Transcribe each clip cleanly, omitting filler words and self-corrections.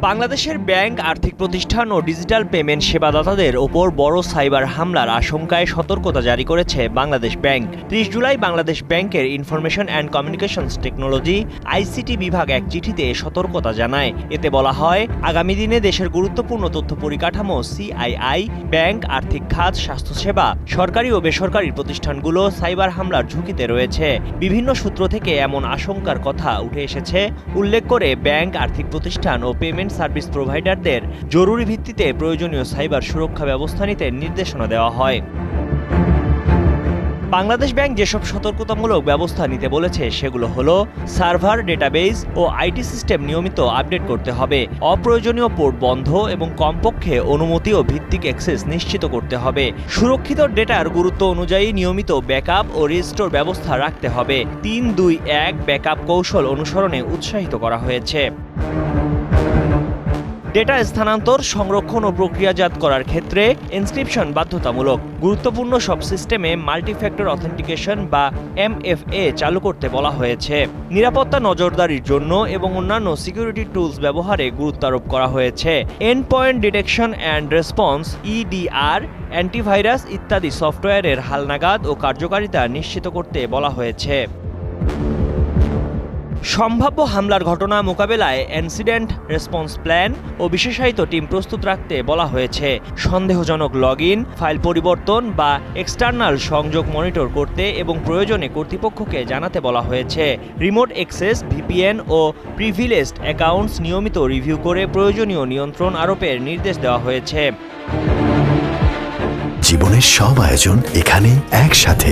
বাংলাদেশের ব্যাংক, আর্থিক প্রতিষ্ঠান ও ডিজিটাল পেমেন্ট সেবাদাতাদের ওপর বড় সাইবার হামলার আশঙ্কায় সতর্কতা জারি করেছে বাংলাদেশ ব্যাংক। ৩০ জুলাই বাংলাদেশ ব্যাংকের information and communications technology ICT বিভাগ এক চিঠিতে সতর্কতা জানায়। এতে বলা হয়, আগামী দিনে দেশের গুরুত্বপূর্ণ তথ্য পরিকাঠামো সিআইআই, ব্যাংক, আর্থিক খাত, স্বাস্থ্যসেবা, সরকারি ও বেসরকারি প্রতিষ্ঠানগুলো সাইবার হামলার ঝুঁকিতে রয়েছে। বিভিন্ন সূত্র থেকে এমন আশঙ্কার কথা উঠে এসেছে। উল্লেখ করে ব্যাংক, আর্থিক প্রতিষ্ঠান ও পেমেন্ট সার্ভিস প্রোভাইডারদের জরুরি ভিত্তিতে প্রয়োজনীয় সাইবার সুরক্ষা ব্যবস্থা নিতে নির্দেশনা দেওয়া হয়। বাংলাদেশ ব্যাংক যেসব সতর্কতামূলক ব্যবস্থা নিতে বলেছে সেগুলো হলো, সার্ভার, ডেটাবেজ ও আইটি সিস্টেম নিয়মিত আপডেট করতে হবে, অপ্রয়োজনীয় পোর্ট বন্ধ এবং কমপক্ষে অনুমতি ও ভিত্তিক অ্যাক্সেস নিশ্চিত করতে হবে, সুরক্ষিত ডেটার গুরুত্ব অনুযায়ী নিয়মিত ব্যাকআপ ও রিস্টোর ব্যবস্থা রাখতে হবে। ৩-২-১ ব্যাকআপ কৌশল অনুসরণে উৎসাহিত করা হয়েছে। ডেটা স্থানান্তর, সংরক্ষণ ও প্রক্রিয়াজাত করার ক্ষেত্রে এনক্রিপশন বাধ্যতামূলক। গুরুত্বপূর্ণ সব সিস্টেমে মাল্টিফ্যাক্টর অথেন্টিকেশন বা MFA চালু করতে বলা হয়েছে। নিরাপত্তা নজরদারির জন্য এবং অন্যান্য সিকিউরিটি টুলস ব্যবহারে গুরুত্ব আরোপ করা হয়েছে। End point detection and response EDR, antivirus ইত্যাদি সফটওয়্যারের হালনাগাদ ও কার্যকারিতা নিশ্চিত করতে বলা হয়েছে। সম্ভাব্য হামলার ঘটনা মোকাবেলায় ইনসিডেন্ট রেসপন্স প্ল্যান ও বিশেষায়িত টিম প্রস্তুত রাখতে বলা হয়েছে। সন্দেহজনক লগইন, ফাইল পরিবর্তন বা এক্সটার্নাল সংযোগ মনিটর করতে এবং প্রয়োজনে কর্তৃপক্ষকে জানাতে বলা হয়েছে। রিমোট অ্যাক্সেস, VPN ও প্রিভিলেজড অ্যাকাউন্টস নিয়মিত রিভিউ করে প্রয়োজনীয় নিয়ন্ত্রণ আরোপের নির্দেশ দেওয়া হয়েছে। জীবনের সব আয়োজন এখানে একসাথে।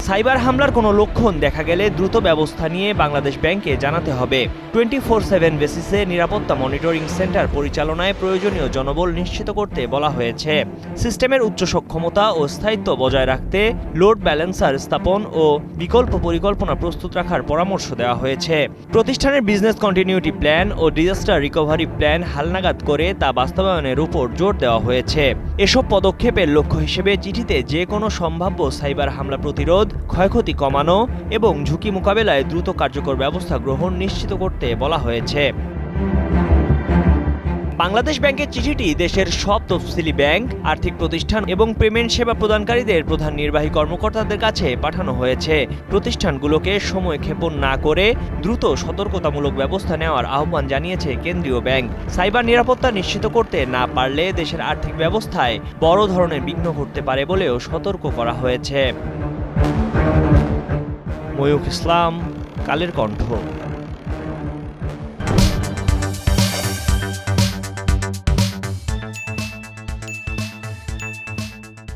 সাইবার হামলার কোনো লক্ষণ দেখা গেলে দ্রুত ব্যবস্থা নিয়ে বাংলাদেশ ব্যাংকে জানাতে হবে। 24/7 বেসিসে নিরাপত্তা মনিটরিং সেন্টার পরিচালনায় প্রয়োজনীয় জনবল নিশ্চিত করতে বলা হয়েছে। সিস্টেমের উচ্চ সক্ষমতা ও স্থায়িত্ব বজায় রাখতে লোড ব্যালেন্সার স্থাপন ও বিকল্প পরিকল্পনা প্রস্তুত রাখার পরামর্শ দেওয়া হয়েছে। প্রতিষ্ঠানের বিজনেস কন্টিনিউটি প্ল্যান ও ডিজাস্টার রিকভারি প্ল্যান হালনাগাদ করে তা বাস্তবায়নের উপর জোর দেওয়া হয়েছে। এসব পদক্ষেপের লক্ষ্য হিসেবে চিঠিতে যে কোনো সম্ভাব্য সাইবার হামলা প্রতিরোধ, ক্ষয়ক্ষতি কমানো এবং ঝুঁকি মোকাবেলায় দ্রুত কার্যকর ব্যবস্থা গ্রহণ নিশ্চিত করতে বলা হয়েছে। বাংলাদেশ ব্যাংকের চিঠিটি দেশের সব তফসিলি ব্যাংক, আর্থিক প্রতিষ্ঠান এবং পেমেন্ট সেবা প্রদানকারীদের প্রধান নির্বাহী কর্মকর্তাদের কাছে পাঠানো হয়েছে। প্রতিষ্ঠানগুলোকে সময় ক্ষেপণ না করে দ্রুত সতর্কতামূলক ব্যবস্থা নেওয়ার আহ্বান জানিয়েছে কেন্দ্রীয় ব্যাংক। সাইবার নিরাপত্তা নিশ্চিত করতে না পারলে দেশের আর্থিক ব্যবস্থায় বড় ধরনের বিঘ্ন ঘটতে পারে বলেও সতর্ক করা হয়েছে। ময়ূখ ইসলাম, কালের কণ্ঠ।